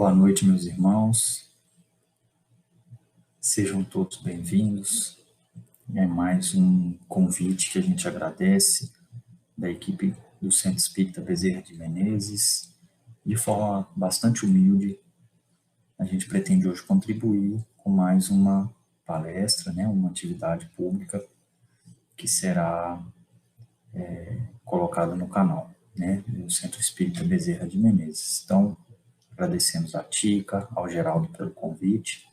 Boa noite, meus irmãos. Sejam todos bem-vindos. É mais um convite que a gente agradece da equipe do Centro Espírita Bezerra de Menezes. De forma bastante humilde, a gente pretende hoje contribuir com mais uma palestra, uma atividade pública que será colocada no canal, do Centro Espírita Bezerra de Menezes. Então, agradecemos a Tica, ao Geraldo pelo convite.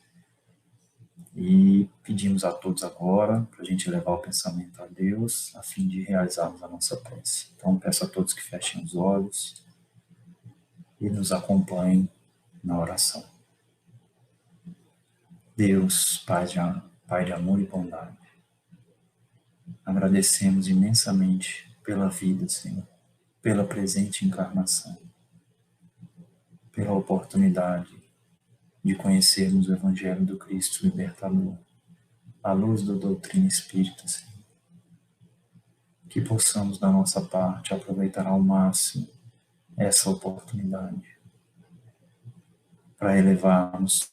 E pedimos a todos agora para a gente levar o pensamento a Deus, a fim de realizarmos a nossa prece. Então, peço a todos que fechem os olhos e nos acompanhem na oração. Deus, Pai de amor e bondade, agradecemos imensamente pela vida, Senhor, pela presente encarnação, pela oportunidade de conhecermos o Evangelho do Cristo Libertador, à luz da doutrina espírita, Senhor. Que possamos, da nossa parte, aproveitar ao máximo essa oportunidade para elevarmos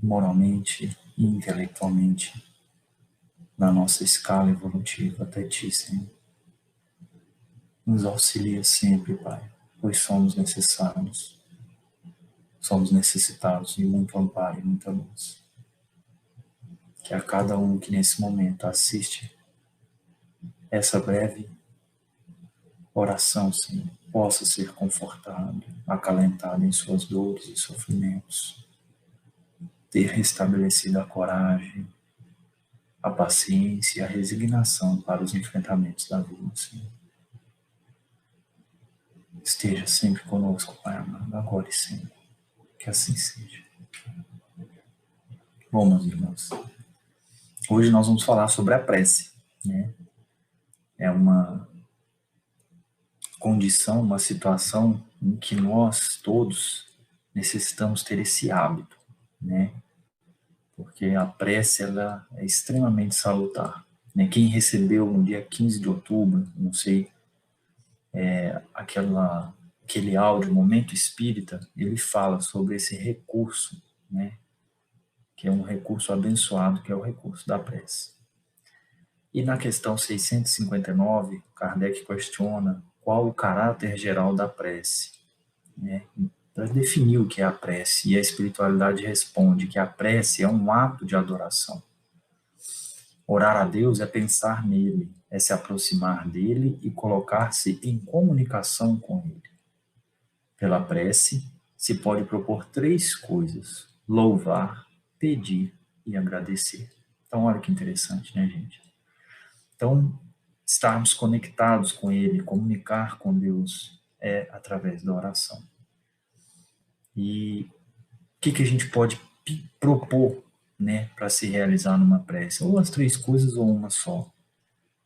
moralmente e intelectualmente na nossa escala evolutiva até Ti, Senhor. Nos auxilia sempre, Pai, pois somos necessários, somos necessitados de muito amparo e muita luz. Que a cada um que nesse momento assiste essa breve oração, Senhor, possa ser confortado, acalentado em suas dores e sofrimentos, ter restabelecido a coragem, a paciência e a resignação para os enfrentamentos da vida, Senhor. Esteja sempre conosco, Pai amado, agora e sempre. Que assim seja. Bom, meus irmãos, hoje nós vamos falar sobre a prece, É uma condição, uma situação em que nós todos necessitamos ter esse hábito, Porque a prece, ela é extremamente salutar. Quem recebeu no dia 15 de outubro, não sei, aquele áudio, Momento Espírita, ele fala sobre esse recurso, que é um recurso abençoado, que é o recurso da prece. E na questão 659, Kardec questiona qual o caráter geral da prece, para definir o que é a prece, e a espiritualidade responde que a prece é um ato de adoração. Orar a Deus é pensar nele, é se aproximar dele e colocar-se em comunicação com ele. Pela prece, se pode propor 3 coisas: louvar, pedir e agradecer. Então, olha que interessante, gente? Então, estarmos conectados com ele, comunicar com Deus é através da oração. E o que a gente pode propor, para se realizar numa prece? Ou as 3 coisas ou uma só.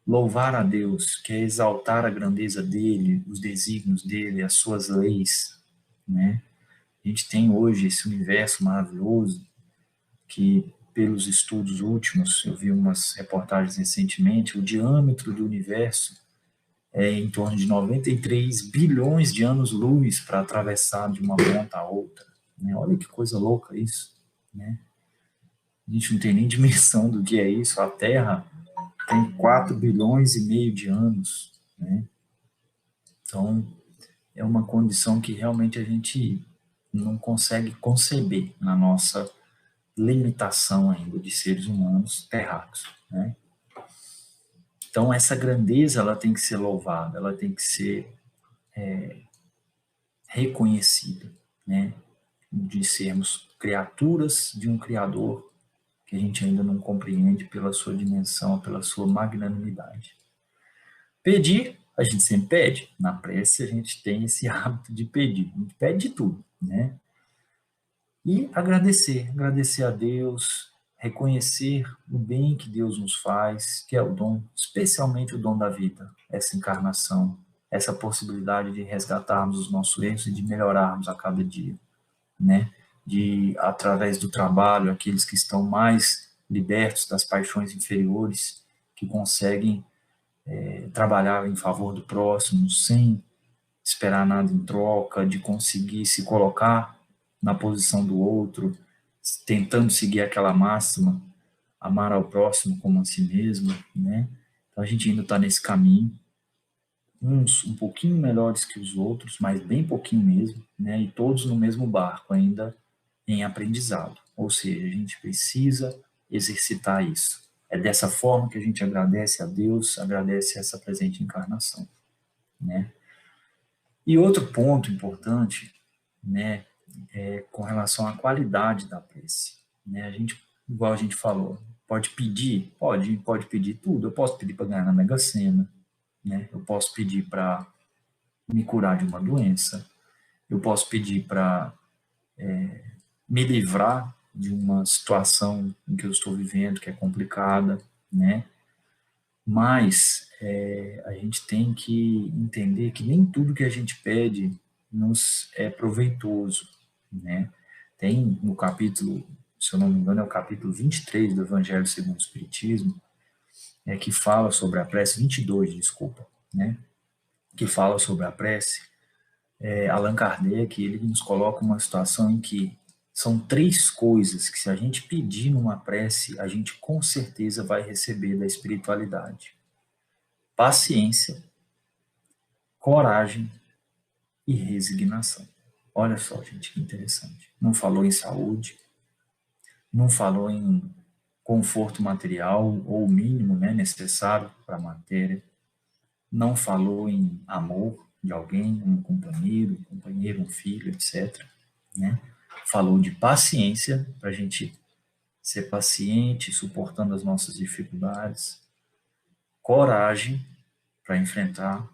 Louvar a Deus, que é exaltar a grandeza dele, os desígnios dele, as suas leis, A gente tem hoje esse universo maravilhoso que, pelos estudos últimos, eu vi umas reportagens recentemente, o diâmetro do universo é em torno de 93 bilhões de anos-luz para atravessar de uma ponta a outra. Olha que coisa louca isso. A gente não tem nem dimensão do que é isso. A Terra tem 4 bilhões e meio de anos. Então, é uma condição que realmente a gente não consegue conceber na nossa limitação ainda de seres humanos terráqueos. Então, essa grandeza ela tem que ser louvada, ela tem que ser reconhecida, de sermos criaturas de um Criador que a gente ainda não compreende pela sua dimensão, pela sua magnanimidade. Pedir, a gente sempre pede. Na prece, a gente tem esse hábito de pedir. A gente pede de tudo, E agradecer a Deus, reconhecer o bem que Deus nos faz, que é o dom, especialmente o dom da vida, essa encarnação, essa possibilidade de resgatarmos os nossos erros e de melhorarmos a cada dia, De, através do trabalho, aqueles que estão mais libertos das paixões inferiores, que conseguem trabalhar em favor do próximo, sem esperar nada em troca, de conseguir se colocar na posição do outro, tentando seguir aquela máxima, amar ao próximo como a si mesmo, né? Então a gente ainda está nesse caminho, uns um pouquinho melhores que os outros, mas bem pouquinho mesmo, né? E todos no mesmo barco, ainda em aprendizado. Ou seja, a gente precisa exercitar isso. É dessa forma que a gente agradece a Deus, agradece essa presente encarnação, né? E outro ponto importante, né, é com relação à qualidade da prece, né? A gente, igual a gente falou, pode pedir, pode pedir tudo. Eu posso pedir para ganhar na Mega Sena, né? Eu posso pedir para me curar de uma doença, eu posso pedir para me livrar de uma situação em que eu estou vivendo, que é complicada, né? Mas a gente tem que entender que nem tudo que a gente pede nos é proveitoso, né? Tem no capítulo, se eu não me engano, é o capítulo 23 do Evangelho segundo o Espiritismo, que fala sobre a prece, 22, desculpa, né? Que fala sobre a prece. Allan Kardec, ele nos coloca uma situação em que são três coisas que, se a gente pedir numa prece, a gente com certeza vai receber da espiritualidade: paciência, coragem e resignação. Olha só, gente, que interessante. Não falou em saúde, não falou em conforto material ou mínimo, né, necessário para a matéria, não falou em amor de alguém, um companheiro, um filho, etc., né? Falou de paciência, para a gente ser paciente, suportando as nossas dificuldades, coragem para enfrentar,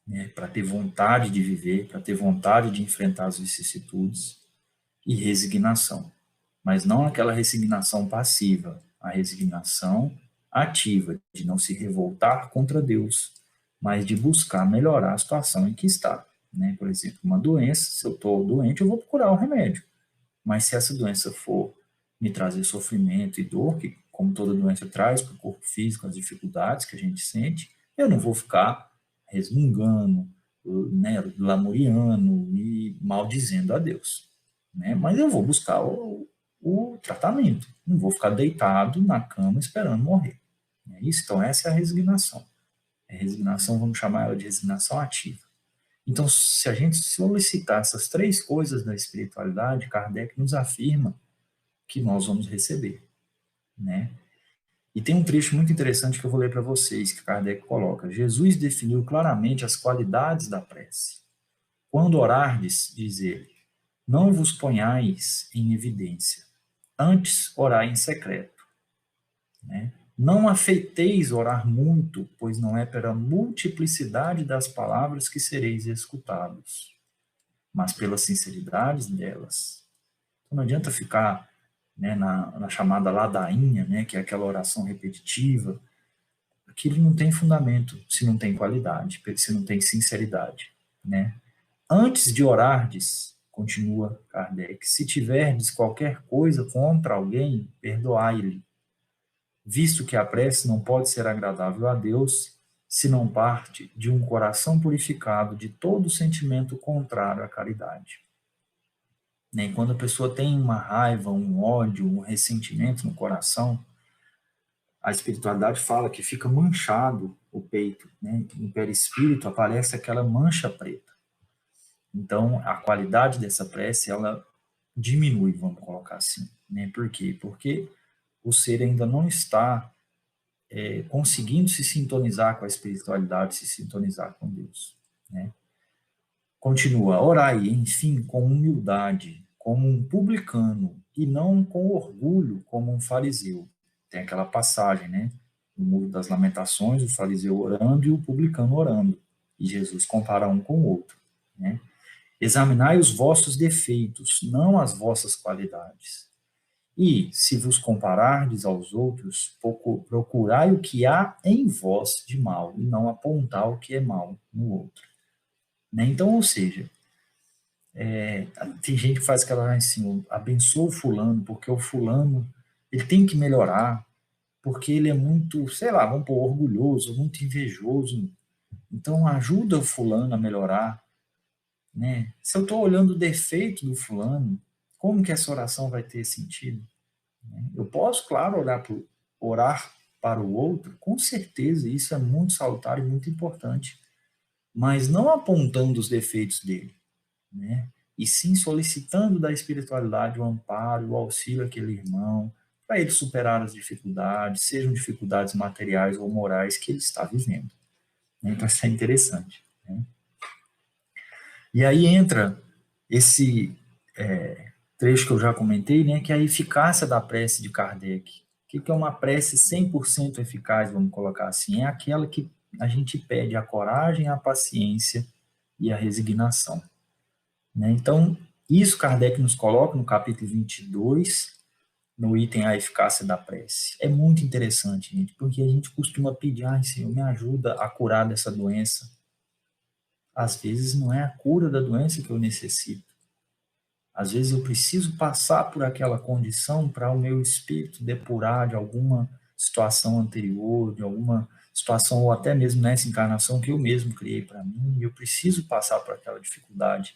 né, para ter vontade de viver, para ter vontade de enfrentar as vicissitudes, e resignação. Mas não aquela resignação passiva, a resignação ativa, de não se revoltar contra Deus, mas de buscar melhorar a situação em que está. Né? Por exemplo, uma doença, se eu estou doente, eu vou procurar o remédio. Mas se essa doença for me trazer sofrimento e dor, que como toda doença traz para o corpo físico, as dificuldades que a gente sente, eu não vou ficar resmungando, né, lamuriando e maldizendo a Deus. Né? Mas eu vou buscar o tratamento, não vou ficar deitado na cama esperando morrer. É isso? Então, essa é a resignação. A resignação, vamos chamar ela de resignação ativa. Então, se a gente solicitar essas três coisas da espiritualidade, Kardec nos afirma que nós vamos receber, né? E tem um trecho muito interessante que eu vou ler para vocês, que Kardec coloca: Jesus definiu claramente as qualidades da prece. Quando orardes, diz ele, não vos ponhais em evidência, antes orai em secreto, né? Não afeiteis orar muito, pois não é pela multiplicidade das palavras que sereis escutados, mas pela sinceridade delas. Então, não adianta ficar, né, na chamada ladainha, né, que é aquela oração repetitiva. Aquilo não tem fundamento se não tem qualidade, se não tem sinceridade. Né? Antes de orardes, continua Kardec, se tiverdes qualquer coisa contra alguém, perdoai-lhe, visto que a prece não pode ser agradável a Deus se não parte de um coração purificado de todo sentimento contrário à caridade. Né? E quando a pessoa tem uma raiva, um ódio, um ressentimento no coração, a espiritualidade fala que fica manchado o peito, né? No perispírito aparece aquela mancha preta. Então, a qualidade dessa prece, ela diminui, vamos colocar assim. Né? Por quê? Porque o ser ainda não está conseguindo se sintonizar com a espiritualidade, se sintonizar com Deus. Né? Continua, orai, enfim, com humildade, como um publicano, e não com orgulho, como um fariseu. Tem aquela passagem, né? No Muro das Lamentações, o fariseu orando e o publicano orando. E Jesus compara um com o outro. Né? Examinai os vossos defeitos, não as vossas qualidades. E, se vos comparardes aos outros, procurai o que há em vós de mal, e não apontar o que é mal no outro. Né? Então, ou seja, tem gente que faz aquela assim, abençoa o fulano, porque o fulano ele tem que melhorar, porque ele é muito, sei lá, vamos pôr, orgulhoso, muito invejoso. Então, ajuda o fulano a melhorar. né? Se eu estou olhando o defeito do fulano, como que essa oração vai ter sentido? Eu posso, claro, orar para o outro, com certeza, isso é muito salutar e muito importante, mas não apontando os defeitos dele, né? E sim solicitando da espiritualidade o amparo, o auxílio àquele irmão, para ele superar as dificuldades, sejam dificuldades materiais ou morais que ele está vivendo. Então, isso é interessante, né? E aí entra esse trecho que eu já comentei, né, que é a eficácia da prece de Kardec. O que é uma prece 100% eficaz, vamos colocar assim? É aquela que a gente pede a coragem, a paciência e a resignação, né? Então, isso Kardec nos coloca no capítulo 22, no item A eficácia da prece. É muito interessante, gente, porque a gente costuma pedir, ai, Senhor, me ajuda a curar dessa doença. Às vezes não é a cura da doença que eu necessito. Às vezes eu preciso passar por aquela condição para o meu espírito depurar de alguma situação anterior, de alguma situação ou até mesmo nessa encarnação que eu mesmo criei para mim, e eu preciso passar por aquela dificuldade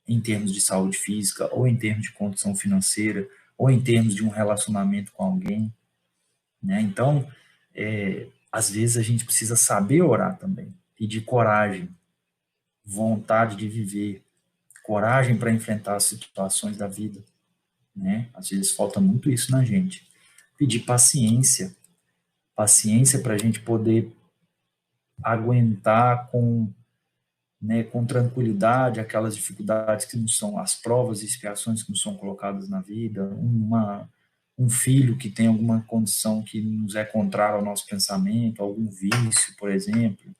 em termos de saúde física, ou em termos de condição financeira, ou em termos de um relacionamento com alguém, né? Então, às vezes a gente precisa saber orar também, pedir coragem, vontade de viver, coragem para enfrentar as situações da vida, né? Às vezes falta muito isso na gente. Pedir paciência, paciência para a gente poder aguentar com, né, com tranquilidade aquelas dificuldades que não são as provas e expiações que nos são colocadas na vida, um filho que tem alguma condição que nos é contrária ao nosso pensamento, algum vício, por exemplo,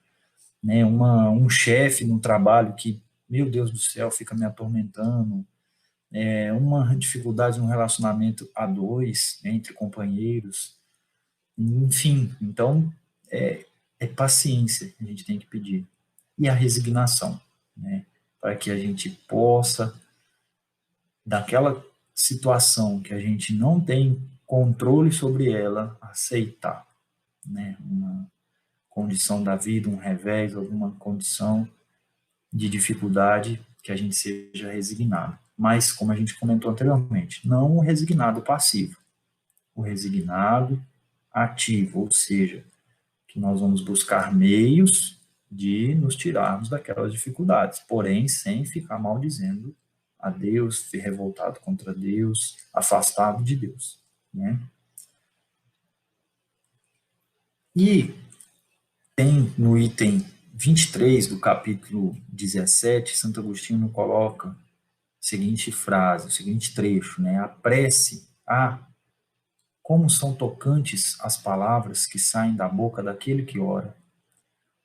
né, um chefe no trabalho que, meu Deus do céu, fica me atormentando, uma dificuldade no relacionamento a dois, né, entre companheiros, enfim, então é paciência que a gente tem que pedir e a resignação, né, para que a gente possa, daquela situação que a gente não tem controle sobre ela, aceitar, né, uma condição da vida, um revés, alguma condição de dificuldade, que a gente seja resignado. Mas, como a gente comentou anteriormente, não o resignado passivo, o resignado ativo, ou seja, que nós vamos buscar meios de nos tirarmos daquelas dificuldades, porém sem ficar maldizendo a Deus, revoltado contra Deus, afastado de Deus, né? E tem no item 23 do capítulo 17, Santo Agostinho coloca a seguinte frase, o seguinte trecho, né? A prece, como são tocantes as palavras que saem da boca daquele que ora.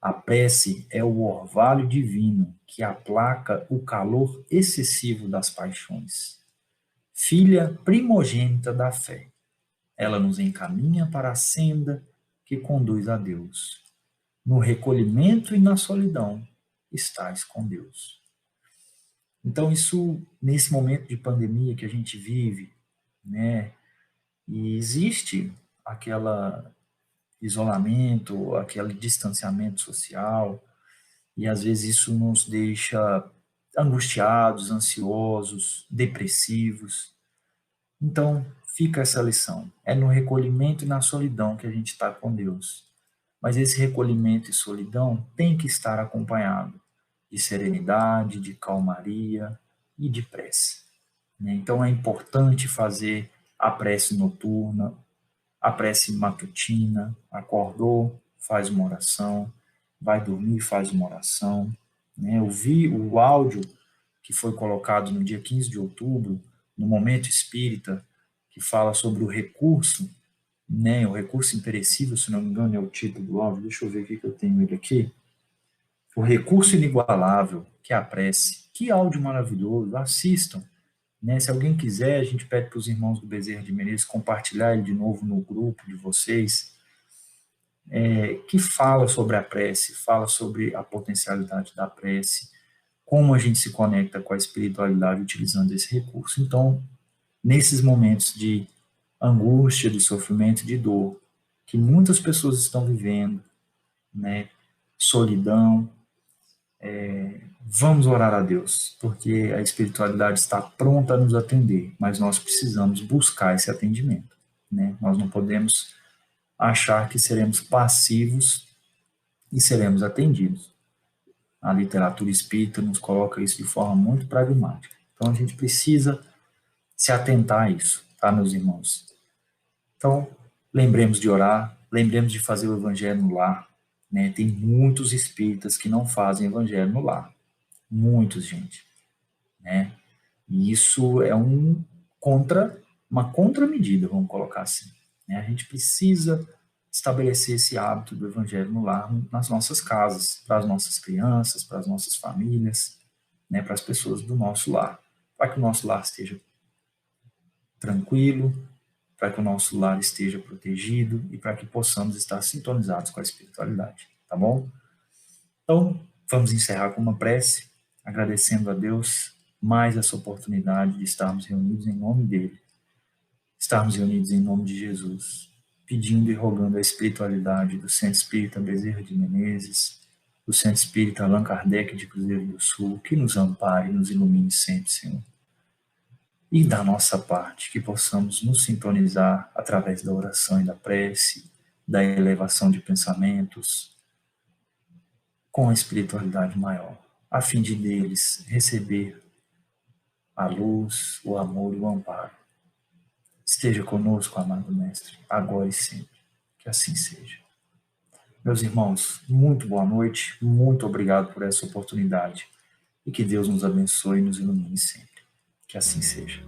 A prece é o orvalho divino que aplaca o calor excessivo das paixões. Filha primogênita da fé, ela nos encaminha para a senda que conduz a Deus. No recolhimento e na solidão estás com Deus. Então, isso, nesse momento de pandemia que a gente vive, né, e existe aquela isolamento, aquele distanciamento social, e às vezes isso nos deixa angustiados, ansiosos, depressivos. Então, fica essa lição. É no recolhimento e na solidão que a gente está com Deus. Mas esse recolhimento e solidão tem que estar acompanhado de serenidade, de calmaria e de prece, né? Então, é importante fazer a prece noturna, a prece matutina, acordou, faz uma oração, vai dormir, faz uma oração, né? Eu vi o áudio que foi colocado no dia 15 de outubro, no Momento Espírita, que fala sobre o recurso, né? O recurso imperecível, se não me engano, é o título do áudio. Deixa eu ver aqui que eu tenho ele aqui. O recurso inigualável, que é a prece. Que áudio maravilhoso, assistam, né? Se alguém quiser, a gente pede para os irmãos do Bezerra de Menezes compartilhar ele de novo no grupo de vocês, que fala sobre a prece, fala sobre a potencialidade da prece, como a gente se conecta com a espiritualidade utilizando esse recurso. Então, nesses momentos de angústia, de sofrimento, de dor, que muitas pessoas estão vivendo, né, solidão, Vamos orar a Deus, porque a espiritualidade está pronta a nos atender, mas nós precisamos buscar esse atendimento, né? Nós não podemos achar que seremos passivos e seremos atendidos. A literatura espírita nos coloca isso de forma muito pragmática. Então a gente precisa se atentar a isso, tá, meus irmãos? Então, lembremos de orar, lembremos de fazer o evangelho no lar, né? Tem muitos espíritas que não fazem evangelho no lar. Muitos, gente, né? E isso é uma contramedida, vamos colocar assim, né? A gente precisa estabelecer esse hábito do evangelho no lar, nas nossas casas, para as nossas crianças, para as nossas famílias, né? Para as pessoas do nosso lar, para que o nosso lar esteja tranquilo, para que o nosso lar esteja protegido e para que possamos estar sintonizados com a espiritualidade, tá bom? Então, vamos encerrar com uma prece, agradecendo a Deus mais essa oportunidade de estarmos reunidos em nome dele, estarmos reunidos em nome de Jesus, pedindo e rogando a espiritualidade do Centro Espírita Bezerra de Menezes, do Centro Espírita Allan Kardec de Cruzeiro do Sul, que nos ampare e nos ilumine sempre, Senhor. E da nossa parte, que possamos nos sintonizar através da oração e da prece, da elevação de pensamentos, com a espiritualidade maior, a fim de deles receber a luz, o amor e o amparo. Esteja conosco, amado Mestre, agora e sempre. Que assim seja. Meus irmãos, muito boa noite, muito obrigado por essa oportunidade e que Deus nos abençoe e nos ilumine sempre. Que assim seja.